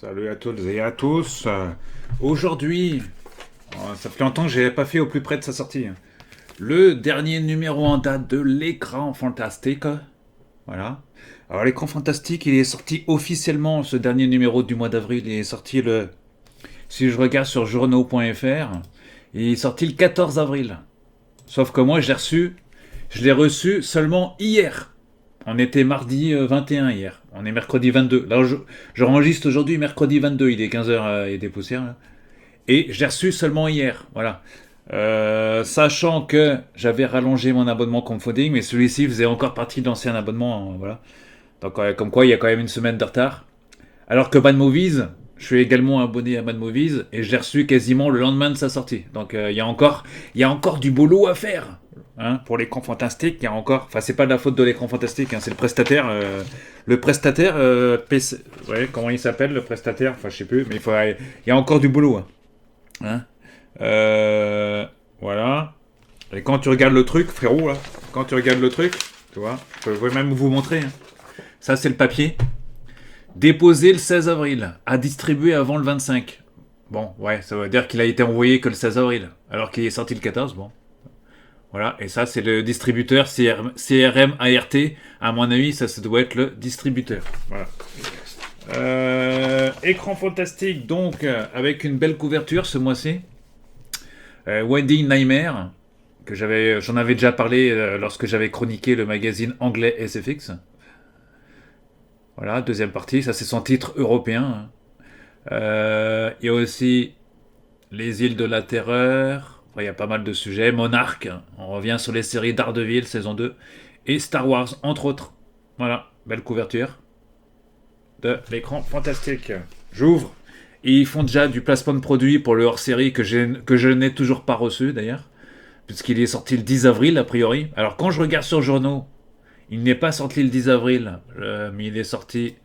Salut à toutes et à tous. Aujourd'hui, ça fait longtemps que je n'avais pas fait au plus près de sa sortie. Le dernier numéro en date de l'écran fantastique. Voilà. Alors l'écran fantastique, il est sorti officiellement, ce dernier numéro du mois d'avril. Il est sorti le... Si je regarde sur journaux.fr, il est sorti le 14 avril. Sauf que moi, je l'ai reçu seulement hier. On était mardi 21 hier. On est mercredi 22. Là, je enregistre aujourd'hui mercredi 22. Il est 15h et des poussières. Là. Et j'ai reçu seulement hier. Voilà. Sachant que j'avais rallongé mon abonnement Comfoding, mais celui-ci faisait encore partie de l'ancien abonnement. Voilà. Donc, comme quoi, il y a quand même une semaine de retard. Alors que Mad Movies, je suis également abonné à Mad Movies et je l'ai reçu quasiment le lendemain de sa sortie. Donc, il y a encore du boulot à faire. Hein, pour l'écran fantastique, il y a encore. Enfin, c'est pas de la faute de l'écran fantastique, hein, c'est le prestataire. Le prestataire, PC, ouais, comment il s'appelle le prestataire. Enfin, je sais plus, mais il y a encore du boulot. Hein. Voilà. Et quand tu regardes le truc, frérot, là, quand tu regardes le truc, tu vois, je peux même vous montrer. Hein. Ça, c'est le papier. Déposé le 16 avril, à distribuer avant le 25. Bon, ouais, ça veut dire qu'il a été envoyé que le 16 avril, alors qu'il est sorti le 14, bon. Voilà, et ça, c'est le distributeur CRM ART. À mon avis, ça doit être le distributeur. Voilà. Écran fantastique, donc, avec une belle couverture ce mois-ci. Wedding Nightmare, j'en avais déjà parlé lorsque j'avais chroniqué le magazine anglais SFX. Voilà, deuxième partie, ça c'est son titre européen. Il y a aussi Les îles de la Terreur. Enfin, il y a pas mal de sujets. Monarque, on revient sur les séries Daredevil, saison 2. Et Star Wars, entre autres. Voilà, belle couverture de l'écran fantastique. J'ouvre. Et ils font déjà du placement de produits pour le hors-série que je n'ai toujours pas reçu d'ailleurs. Puisqu'il est sorti le 10 avril a priori. Alors quand je regarde sur journaux, il n'est pas sorti le 10 avril, mais il est sorti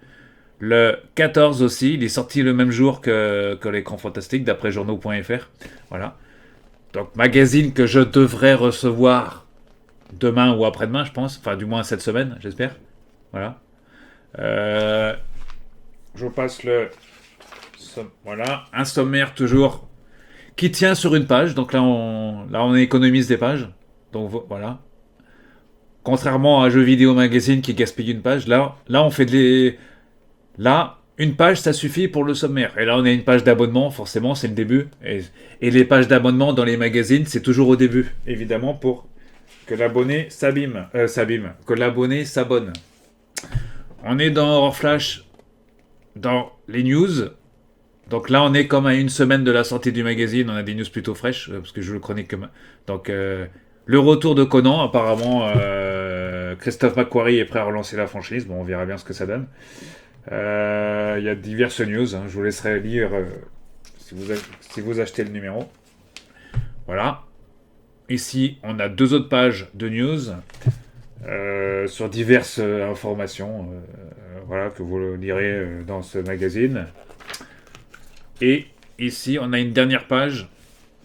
le 14 aussi. Il est sorti le même jour que l'écran fantastique, d'après journaux.fr. Voilà. Donc, magazine que je devrais recevoir demain ou après-demain, je pense. Enfin, du moins cette semaine, j'espère. Voilà. Je vous passe voilà. Un sommaire toujours qui tient sur une page. Donc là, on économise des pages. Donc voilà. Contrairement à Jeux Vidéo Magazine qui gaspille une page, là on fait Là, une page, ça suffit pour le sommaire. Et là, on a une page d'abonnement, forcément, c'est le début. Et les pages d'abonnement dans les magazines, c'est toujours au début, évidemment, pour que l'abonné que l'abonné s'abonne. On est dans Horror Flash, dans les news. Donc là, on est comme à une semaine de la sortie du magazine. On a des news plutôt fraîches, parce que je le chronique comme... Donc, le retour de Conan, apparemment, Christophe McQuarrie est prêt à relancer la franchise. Bon, on verra bien ce que ça donne. Il y a diverses news, hein, je vous laisserai lire si vous achetez le numéro. Voilà. Ici, on a deux autres pages de news sur diverses informations voilà, que vous lirez dans ce magazine. Et ici, on a une dernière page.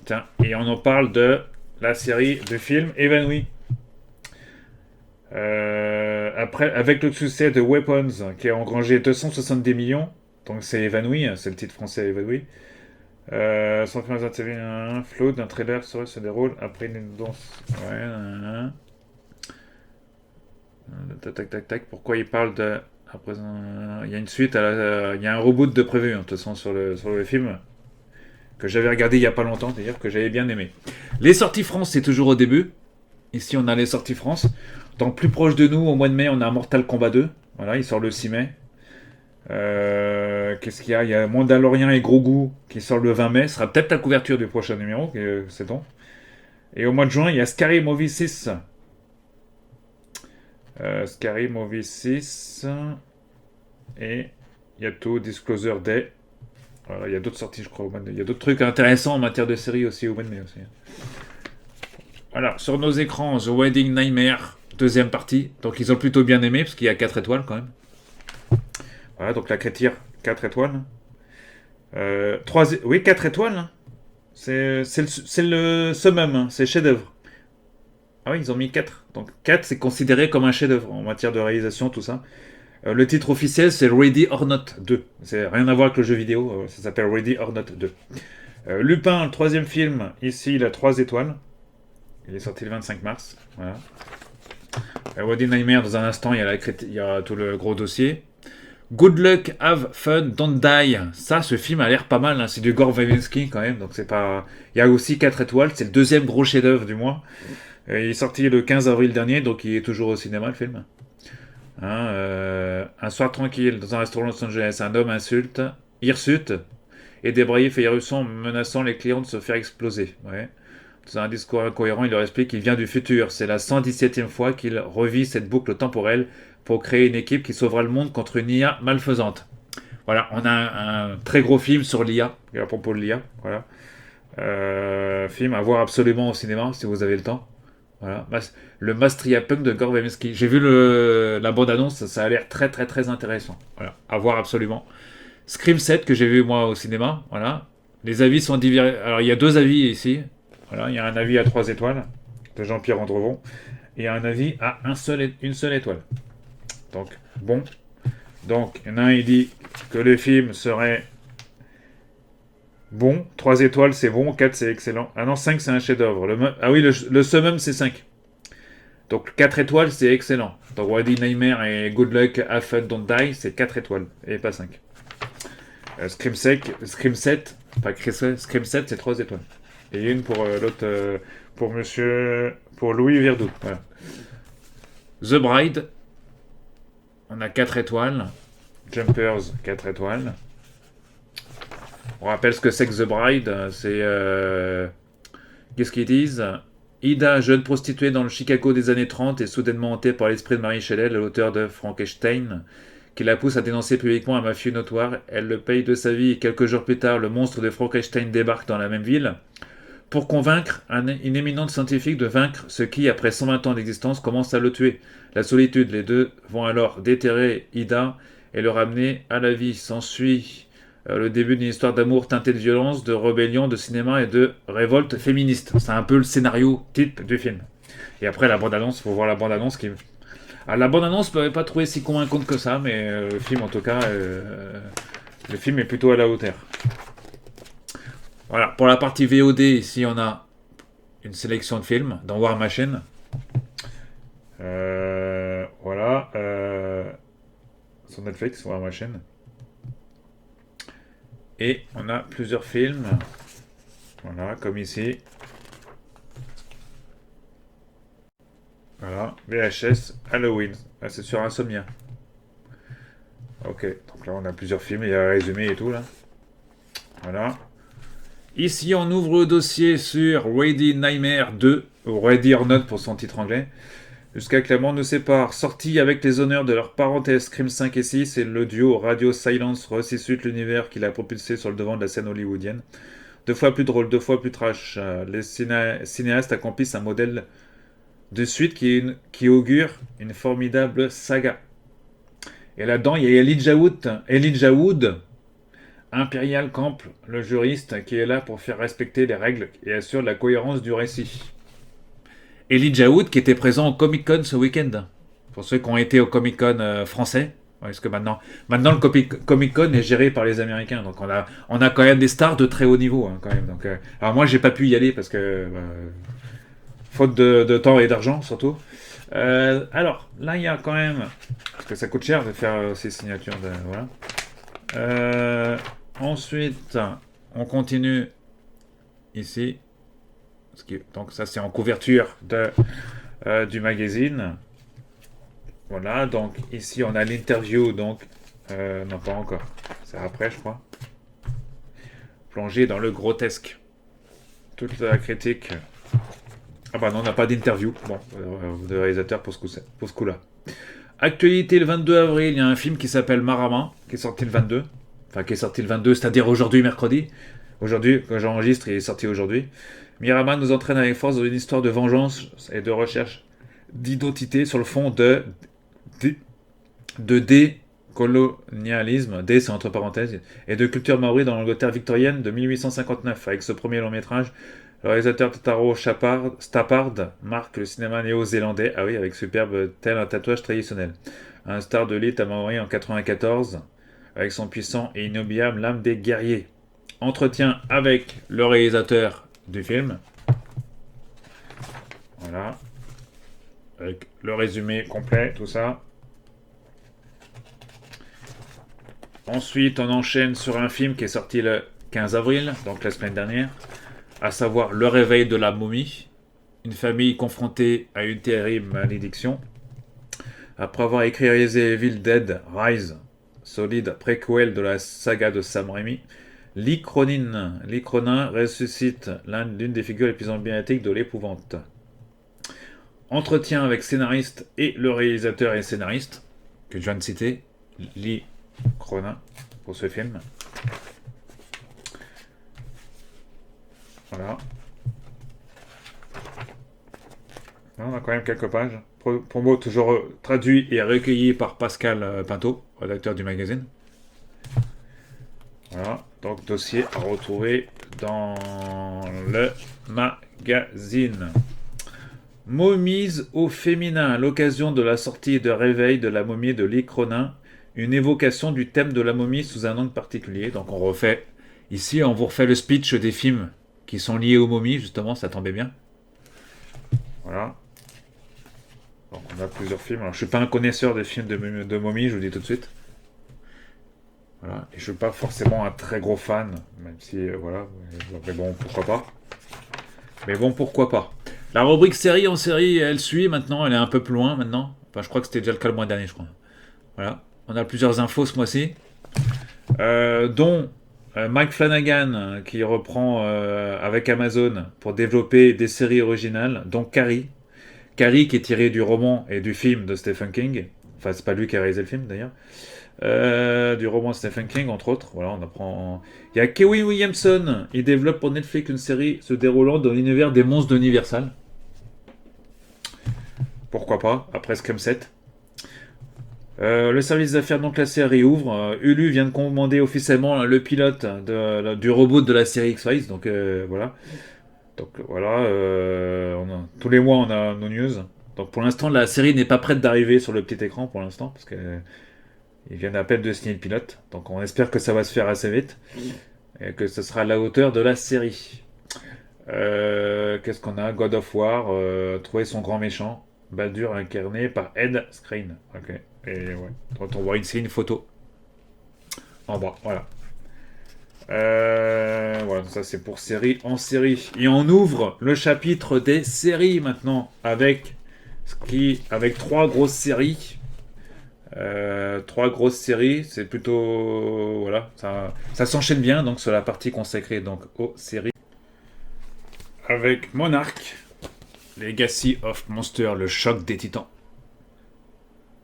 Tiens, et on en parle de la série de films Évanoui. Après, avec le succès de Weapons, qui a engrangé 270 millions, donc c'est Évanoui, c'est le titre français Évanoui. Sans film un flot d'un trailer se déroule après une danse. Ouais, tac, tac, tac. Pourquoi il parle de. Après, il y a une suite, il y a un reboot de prévu, hein, de toute façon, sur le film, que j'avais regardé il n'y a pas longtemps, d'ailleurs, que j'avais bien aimé. Les sorties France, c'est toujours au début. Ici, on a les sorties France. Donc, plus proche de nous, au mois de mai, on a Mortal Kombat 2. Voilà, il sort le 6 mai. Qu'est-ce qu'il y a? Il y a Mandalorian et Grogu qui sort le 20 mai. Ce sera peut-être la couverture du prochain numéro, sait-on. Et au mois de juin, il y a Scary Movie 6. Scary Movie 6. Et il y a tout Disclosure Day. Voilà, il y a d'autres sorties, je crois, au mois de mai. Il y a d'autres trucs intéressants en matière de série aussi au mois de mai aussi. Voilà, sur nos écrans, The Wedding Nightmare, deuxième partie. Donc ils ont plutôt bien aimé, parce qu'il y a 4 étoiles quand même. Voilà, donc la critique, 4 étoiles. 4 étoiles. Hein. C'est le summum, hein. C'est chef-d'œuvre. Ah oui, ils ont mis 4. Donc 4, c'est considéré comme un chef-d'œuvre en matière de réalisation, tout ça. Le titre officiel, c'est Ready or Not 2. C'est rien à voir avec le jeu vidéo, ça s'appelle Ready or Not 2. Lupin, le troisième film, ici, il a 3 étoiles. Il est sorti le 25 mars. Voilà. Ready Nightmare, dans un instant, il y a tout le gros dossier. Good Luck, Have Fun, Don't Die. Ça, ce film a l'air pas mal. Hein. C'est du Gore Verbinski quand même, donc c'est pas. Il y a aussi 4 étoiles. C'est le deuxième gros chef-d'œuvre du mois. Il est sorti le 15 avril dernier, donc il est toujours au cinéma le film. Hein, un soir tranquille, dans un restaurant Los Angeles, un homme hirsute et débraillé fait irruption menaçant les clients de se faire exploser. Ouais. Dans un discours incohérent, il leur explique qu'il vient du futur. C'est la 117e fois qu'il revit cette boucle temporelle pour créer une équipe qui sauvera le monde contre une IA malfaisante. Voilà, on a un très gros film sur l'IA, à propos de l'IA. Voilà. Film à voir absolument au cinéma si vous avez le temps. Voilà. Le Mastria Punk de Gore Verbinski. J'ai vu la bande-annonce, ça a l'air très très très intéressant. Voilà, à voir absolument. Scream 7 que j'ai vu moi au cinéma. Voilà. Les avis sont divers. Alors il y a 2 avis ici. Voilà, il y a un avis à 3 étoiles de Jean-Pierre Andrevon et un avis à une seule étoile. Donc, bon. Donc, il y en a un, il dit que le film serait bon. 3 étoiles, c'est bon. 4, c'est excellent. Ah non, 5, c'est un chef-d'œuvre. Ah oui, le summum, c'est 5. Donc, 4 étoiles, c'est excellent. Donc, Ready Nightmare et Good Luck, Have Fun, Don't Die, c'est 4 étoiles et pas 5. Scream 7, Scream 7, c'est 3 étoiles. Et une pour l'autre, pour Louis Verdoux. Voilà. The Bride, on a 4 étoiles. Jumpers, 4 étoiles. On rappelle ce que c'est que The Bride. C'est. Qu'est-ce qu'ils disent? Ida, jeune prostituée dans le Chicago des années 30, est soudainement hantée par l'esprit de Mary Shelley, l'auteur de Frankenstein, qui la pousse à dénoncer publiquement un mafieux notoire. Elle le paye de sa vie et quelques jours plus tard, le monstre de Frankenstein débarque dans la même ville pour convaincre une éminente scientifique de vaincre ce qui, après 120 ans d'existence, commence à le tuer. La solitude, les deux vont alors déterrer Ida et le ramener à la vie. S'ensuit le début d'une histoire d'amour teintée de violence, de rébellion, de cinéma et de révolte féministe. C'est un peu le scénario type du film. Et après la bande-annonce, il faut voir la bande-annonce qui... Alors, la bande-annonce, je ne peux pas trouver si convaincante que ça, mais le film en tout cas, le film est plutôt à la hauteur. Voilà, pour la partie VOD, ici on a une sélection de films dans War Machine. Voilà. Sur Netflix, War Machine. Et on a plusieurs films. Voilà, comme ici. Voilà, VHS Halloween. Là, c'est sur Insomnia. Ok, donc là on a plusieurs films, il y a un résumé et tout là. Voilà. Ici, on ouvre le dossier sur Ready Nightmare 2, ou Ready or Not pour son titre anglais. Jusqu'à que la mort nous sépare. Sorti avec les honneurs de leur parenthèse Scream 5 et 6, et le duo Radio Silence ressuscite l'univers qui l'a propulsé sur le devant de la scène hollywoodienne. 2 fois plus drôle, 2 fois plus trash. Les cinéastes accomplissent un modèle de suite qui augure une formidable saga. Et là-dedans, il y a Elijah Wood, Imperial Camp, le juriste qui est là pour faire respecter les règles et assure la cohérence du récit. Elijah Wood qui était présent au Comic Con ce week-end. Pour ceux qui ont été au Comic Con français, parce que maintenant le Comic Con est géré par les Américains, donc on a quand même des stars de très haut niveau hein, quand même. Donc, alors moi j'ai pas pu y aller parce que faute de temps et d'argent surtout. Alors là il y a quand même parce que ça coûte cher de faire ces signatures de voilà. Ensuite, on continue ici. Donc ça c'est en couverture du magazine. Voilà, donc ici on a l'interview, donc non pas encore, c'est après je crois. Plongé dans le grotesque. Toute la critique. Ah bah non, on n'a pas d'interview. Bon, de réalisateur pour ce coup-là. Actualité le 22 avril, il y a un film qui s'appelle Marama, qui est sorti le 22. Enfin, qui est sorti le 22, c'est-à-dire aujourd'hui, mercredi. Aujourd'hui, quand j'enregistre, il est sorti aujourd'hui. Marama nous entraîne avec force dans une histoire de vengeance et de recherche d'identité sur le fond de décolonialisme, D c'est entre parenthèses, et de culture maori dans l'Angleterre victorienne de 1859. Avec ce premier long métrage, le réalisateur Totaro Stappard marque le cinéma néo-zélandais, ah oui, avec superbe tel un tatouage traditionnel. un star de l'élite à mourir en 94, avec son puissant et inoubliable lame des guerriers. Entretien avec le réalisateur du film. Voilà. Avec le résumé complet, tout ça. Ensuite, on enchaîne sur un film qui est sorti le 15 avril, donc la semaine dernière, à savoir Le réveil de la momie. Une famille confrontée à une terrible malédiction. Après avoir écrit et réalisé Evil Dead Rise, solide préquel de la saga de Sam Raimi, Lee Cronin ressuscite l'une des figures les plus emblématiques de l'épouvante. Entretien avec scénariste et le réalisateur et scénariste, que je viens de citer, Lee Cronin, pour ce film. Voilà. On a quand même quelques pages. Promo toujours traduit et recueilli par Pascal Pinto, rédacteur du magazine. Voilà, donc dossier à retrouver dans le magazine. Momies au féminin, à l'occasion de la sortie de Réveil de la momie de Lee Cronin, une évocation du thème de la momie sous un angle particulier. Donc on refait, ici on vous refait le speech des films qui sont liés aux momies, justement, ça tombait bien. Voilà. Donc on a plusieurs films. Alors je suis pas un connaisseur des films de momies, je vous dis tout de suite. Voilà. Et je suis pas forcément un très gros fan, même si voilà. Mais bon, pourquoi pas. Mais bon, pourquoi pas. La rubrique série en série, elle suit maintenant, elle est un peu plus loin maintenant. Enfin, je crois que c'était déjà le cas le mois dernier, je crois. Voilà. On a plusieurs infos ce mois-ci. Dont Mike Flanagan qui reprend avec Amazon pour développer des séries originales, dont Carrie. Carrie qui est tiré du roman et du film de Stephen King. Enfin, c'est pas lui qui a réalisé le film d'ailleurs. Du roman de Stephen King, entre autres. Voilà, on apprend. Il y a Kevin Williamson. Il développe pour Netflix une série se déroulant dans l'univers des monstres d'Universal. Pourquoi pas, après Scream 7. Le service d'affaires non classé réouvre. Hulu vient de commander officiellement le pilote du reboot de la série X-Files. Donc voilà. Donc voilà. Tous les mois, on a nos news. Donc pour l'instant, la série n'est pas prête d'arriver sur le petit écran pour l'instant. Parce qu'ils viennent à peine de signer le pilote. Donc on espère que ça va se faire assez vite. Et que ce sera à la hauteur de la série. Qu'est-ce qu'on a? God of War. Trouver son grand méchant. Baldur incarné par Ed Skrein. Ok. Et ouais. Donc on voit ici une photo. En bas. Voilà. Voilà, ça c'est pour série en série. Et on ouvre le chapitre des séries maintenant avec trois grosses séries. Trois grosses séries, c'est plutôt voilà, ça s'enchaîne bien donc sur la partie consacrée donc aux séries. Avec Monarch, Legacy of Monster, le choc des titans.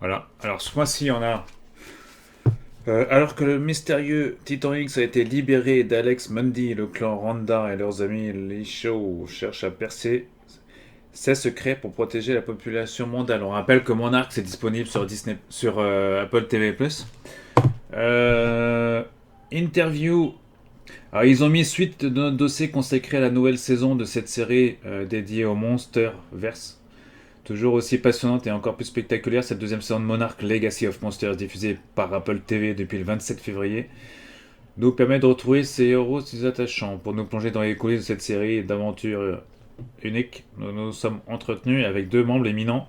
Voilà. Alors ce mois-ci on a alors que le mystérieux Titan X a été libéré d'Alex Mundy, le clan Randa et leurs amis les Shaw cherchent à percer ses secrets pour protéger la population mondiale. On rappelle que Monarch c'est disponible sur Apple TV+. Interview. Alors ils ont mis suite de notre dossier consacré à la nouvelle saison de cette série dédiée au Monsterverse. Toujours aussi passionnante et encore plus spectaculaire, cette deuxième saison de Monarch Legacy of Monsters, diffusée par Apple TV depuis le 27 février, nous permet de retrouver ces héros si attachants. Pour nous plonger dans les coulisses de cette série d'aventures uniques, nous nous sommes entretenus avec deux membres éminents,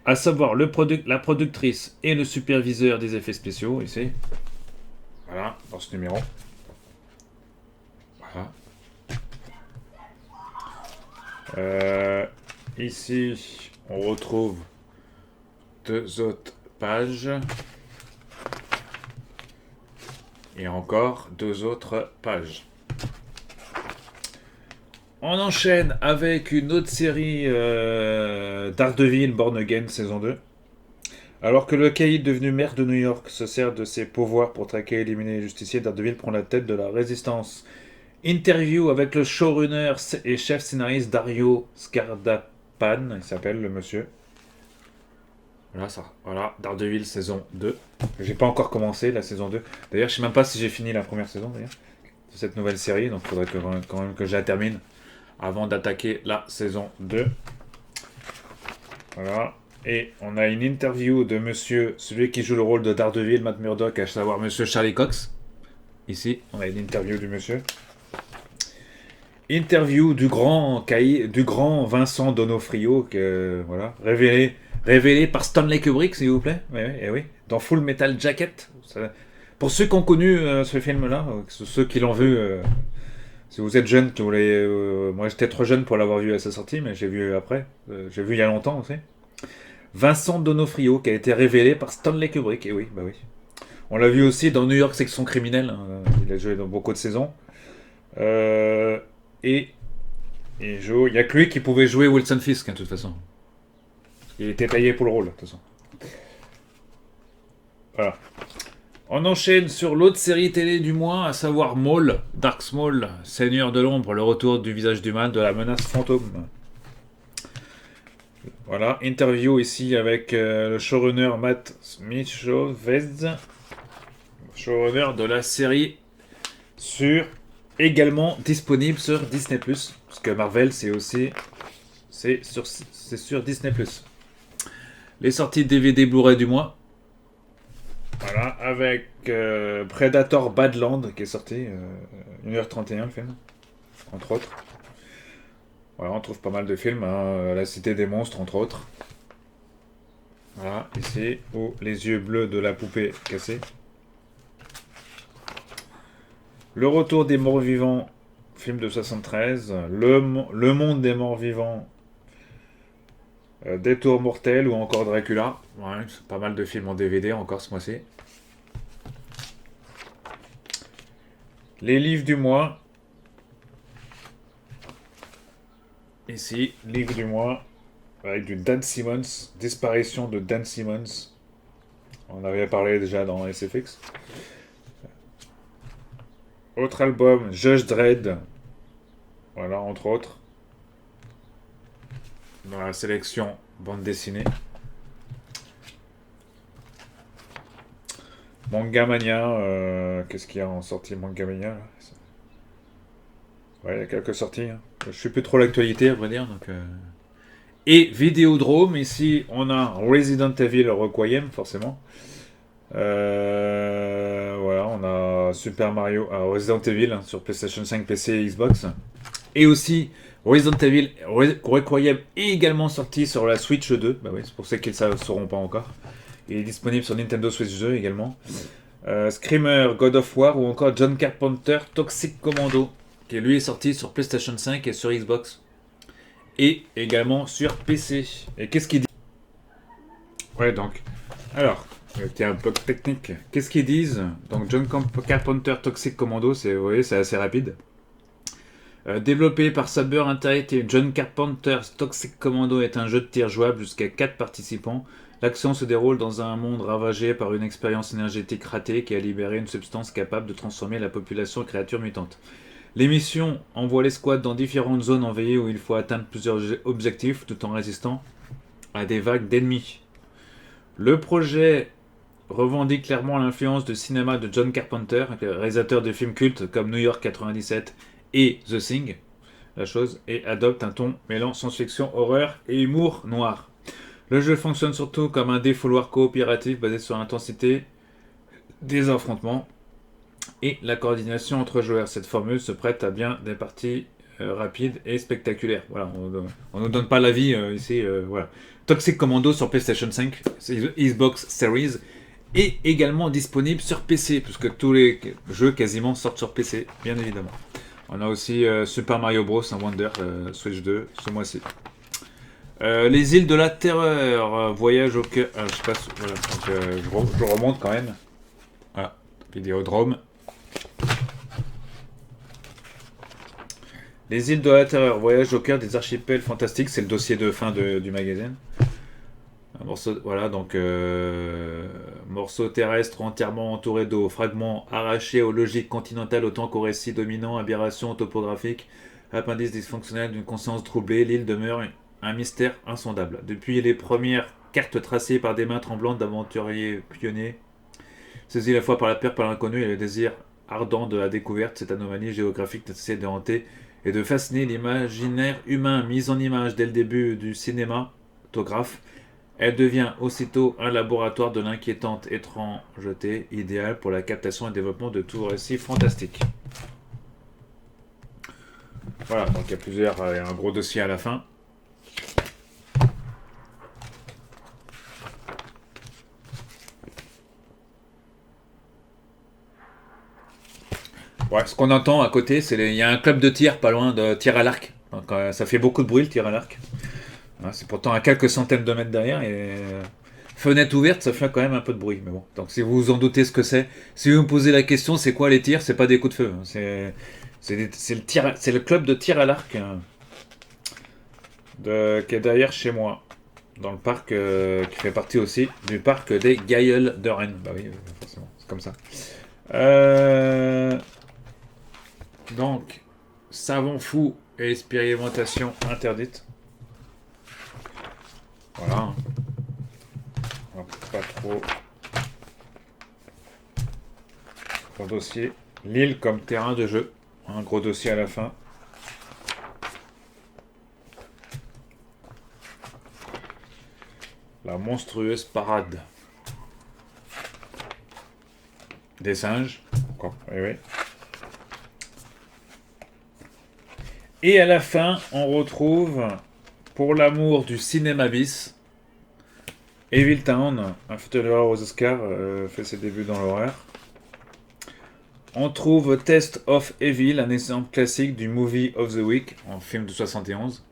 à savoir la productrice et le superviseur des effets spéciaux, ici. Voilà, dans ce numéro. Voilà. Ici, on retrouve deux autres pages. Et encore deux autres pages. On enchaîne avec une autre série Daredevil Born Again saison 2. Alors que le caïd devenu maire de New York se sert de ses pouvoirs pour traquer et éliminer les justiciers, Daredevil prend la tête de la résistance. Interview avec le showrunner et chef scénariste Dario Scardapan, il s'appelle le monsieur. Voilà, voilà, Daredevil saison 2. J'ai pas encore commencé la saison 2. D'ailleurs, je sais même pas si j'ai fini la première saison d'ailleurs de cette nouvelle série, donc il faudrait quand même que je la termine avant d'attaquer la saison 2. Voilà. Et on a une interview de monsieur, celui qui joue le rôle de Daredevil, Matt Murdock, à savoir monsieur Charlie Cox. Ici, on a une interview du monsieur. Interview du grand Vincent D'Onofrio, voilà, révélé par Stanley Kubrick, s'il vous plaît. Oui, oui, eh oui, dans Full Metal Jacket. Pour ceux qui ont connu ce film-là, ceux qui l'ont vu, si vous êtes jeune, moi j'étais trop jeune pour l'avoir vu à sa sortie, mais j'ai vu après. J'ai vu il y a longtemps aussi. Vincent D'Onofrio, qui a été révélé par Stanley Kubrick. Et oui, bah oui. On l'a vu aussi dans New York Section Criminelle. Hein. Il a joué dans beaucoup de saisons. Euh, et il n'y a que lui qui pouvait jouer Wilson Fisk, hein, de toute façon. Il était taillé pour le rôle, de toute façon. Voilà. On enchaîne sur l'autre série télé du mois, à savoir Maul, Dark Maul, Seigneur de l'ombre, le retour du visage du mal, de la menace fantôme. Voilà, interview ici avec le showrunner Matt Mitchell-Vez, showrunner de la série également disponible sur Disney+, parce que Marvel c'est sur Disney+. Les sorties DVD Blu-ray du mois. Voilà, avec Predator Badland qui est sorti 1h31 le film, entre autres. Voilà, on trouve pas mal de films, hein, La Cité des Monstres entre autres. Voilà, ici, ou Les Yeux Bleus de la Poupée Cassée. Le Retour des Morts Vivants, film de 73. Le Monde des Morts Vivants, Détour Mortel ou encore Dracula. Ouais, c'est pas mal de films en DVD encore ce mois-ci. Les livres du mois. Ici, livre du mois, avec du Dan Simmons, disparition de Dan Simmons. On avait parlé déjà dans SFX. Autre album, Judge Dredd. Voilà, entre autres. Dans la sélection bande dessinée. Manga Mania, qu'est-ce qu'il y a en sortie Manga Mania là. Ouais, il y a quelques sorties. Hein. Je suis plus trop l'actualité, à vrai dire. Donc, Et Vidéodrome, ici, on a Resident Evil Requiem, forcément. Voilà, on a Super Mario, Resident Evil hein, sur PlayStation 5, PC et Xbox. Et aussi Resident Evil Requiem est également sorti sur la Switch 2. Bah oui, c'est pour ceux qui ne le sauront pas encore. Il est disponible sur Nintendo Switch 2 également. Screamer, God of War ou encore John Carpenter Toxic Commando, qui lui est sorti sur PlayStation 5 et sur Xbox. Et également sur PC. Et qu'est-ce qu'il dit? Ouais, donc. Alors, tiens, un peu technique. Qu'est-ce qu'ils disent? Donc, John Carpenter Toxic Commando, vous voyez, c'est assez rapide. Développé par Saber Interactive, John Carpenter's Toxic Commando est un jeu de tir jouable jusqu'à 4 participants. L'action se déroule dans un monde ravagé par une expérience énergétique ratée qui a libéré une substance capable de transformer la population en créature mutante. Les missions envoient les squads dans différentes zones envahées où il faut atteindre plusieurs objectifs tout en résistant à des vagues d'ennemis. Le projet revendique clairement l'influence du cinéma de John Carpenter, réalisateur de films cultes comme New York 97 et The Thing, et adopte un ton mêlant science-fiction, horreur et humour noir. Le jeu fonctionne surtout comme un défouloir coopératif basé sur l'intensité des affrontements et la coordination entre joueurs. Cette formule se prête à bien des parties rapides et spectaculaires. Voilà, on ne nous donne pas l'avis ici. Voilà. Toxic Commando sur PlayStation 5, Xbox Series, est également disponible sur PC, puisque tous les jeux quasiment sortent sur PC, bien évidemment. On a aussi Super Mario Bros. Wonder Switch 2 ce mois-ci. Les îles de la terreur, voyage au cœur. Je sais pas, voilà, donc, je remonte quand même. Voilà, Vidéodrome. Les îles de la terreur, voyage au cœur des archipels fantastiques, c'est le dossier de fin du magazine. Un morceau, voilà, donc morceau terrestre entièrement entouré d'eau, fragments arrachés aux logiques continentales autant qu'au récit dominant, aberration topographique, appendice dysfonctionnel d'une conscience troublée, l'île demeure un mystère insondable. Depuis les premières cartes tracées par des mains tremblantes d'aventuriers pionniers, saisis à la fois par la peur, par l'inconnu et le désir ardent de la découverte, cette anomalie géographique n'essaie de hanter et de fasciner l'imaginaire humain, mise en image dès le début du cinématographe. Elle devient aussitôt un laboratoire de l'inquiétante étrangeté, idéal pour la captation et développement de tout récit fantastique. Voilà, donc il y a plusieurs, il y a un gros dossier à la fin. Ouais, ce qu'on entend à côté, il y a un club de tir pas loin de tir à l'arc. Donc, ça fait beaucoup de bruit le tir à l'arc. Ouais, c'est pourtant à quelques centaines de mètres derrière et fenêtre ouverte, ça fait quand même un peu de bruit. Mais bon, donc si vous vous en doutez ce que c'est, si vous me posez la question, c'est quoi les tirs? C'est pas des coups de feu, hein. C'est le club de tir à l'arc qui est derrière chez moi, dans le parc qui fait partie aussi du parc des Gailleuls de Rennes. Bah oui, forcément, c'est comme ça. Donc, savon fou et expérimentation interdite. Voilà. Donc, pas trop. Gros dossier. L'île comme terrain de jeu. Un gros dossier à la fin. La monstrueuse parade des singes. Encore. Oui, oui. Et à la fin, on retrouve, pour l'amour du cinéma bis, Evil Town, un film d'horreur aux Oscars, fait ses débuts dans l'horreur. On trouve Test of Evil, un exemple classique du Movie of the Week, en film de 71.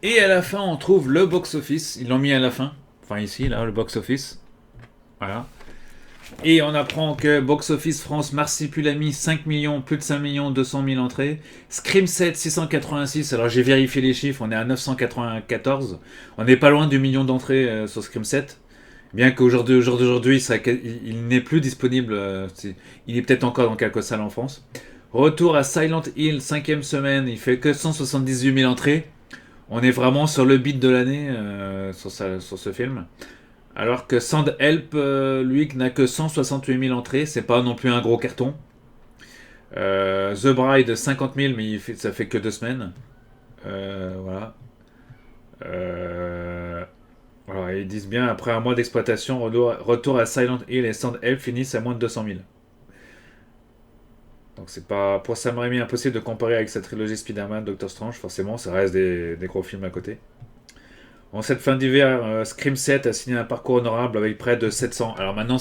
Et à la fin, on trouve le box-office. Ils l'ont mis à la fin. Enfin, ici, là, le box-office. Voilà. Et on apprend que Box Office France, Marsupilami, 5 millions, plus de 5 millions 200 000 entrées. Scream 7, 686. Alors j'ai vérifié les chiffres, on est à 994. On n'est pas loin du million d'entrées sur Scream 7. Bien qu'aujourd'hui, il n'est plus disponible. Il est peut-être encore dans quelques salles en France. Retour à Silent Hill, 5e semaine. Il fait que 178 000 entrées. On est vraiment sur le beat de l'année sur ce film. Alors que Sand Help, lui, n'a que 168 000 entrées, c'est pas non plus un gros carton. The Bride, 50 000, mais ça fait que 2 semaines. Voilà. Voilà, ils disent bien, après un mois d'exploitation, retour à Silent Hill et Sand Help finissent à moins de 200 000. Donc c'est pas, pour Sam Raimi, impossible de comparer avec sa trilogie Spider-Man, Doctor Strange, forcément, ça reste des gros films à côté. En cette fin d'hiver, Scream 7 a signé un parcours honorable avec près de 700. Alors maintenant,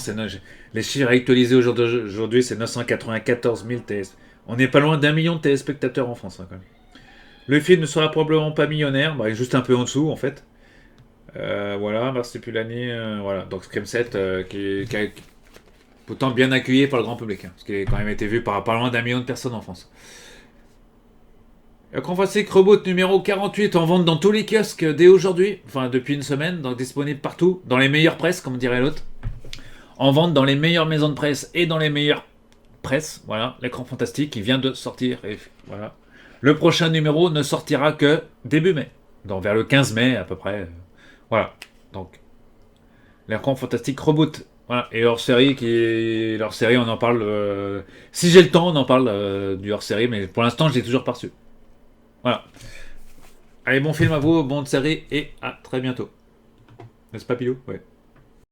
les chiffres actualisés aujourd'hui, c'est 994 000 TS. On n'est pas loin d'1 million de téléspectateurs en France, hein, quand même. Le film ne sera probablement pas millionnaire, bah, juste un peu en dessous en fait. Voilà, Marsupilami, voilà. Donc Scream 7 qui a pourtant bien accueilli par le grand public, hein, parce qu'il a quand même été vu par pas loin d'1 million de personnes en France. Confastic Reboot numéro 48 en vente dans tous les kiosques dès aujourd'hui, enfin depuis une semaine, donc disponible partout, dans les meilleures presses, comme dirait l'autre. En vente dans les meilleures maisons de presse et dans les meilleures presses. Voilà, l'écran fantastique qui vient de sortir. Et voilà. Le prochain numéro ne sortira que début mai, donc vers le 15 mai à peu près. Voilà, donc l'écran fantastique Reboot. Voilà, et hors-série, on en parle. Si j'ai le temps, on en parle du hors-série, mais pour l'instant, je l'ai toujours pas reçu. Voilà. Allez, bon film à vous, bonne série et à très bientôt. N'est-ce pas, Pilou? Ouais.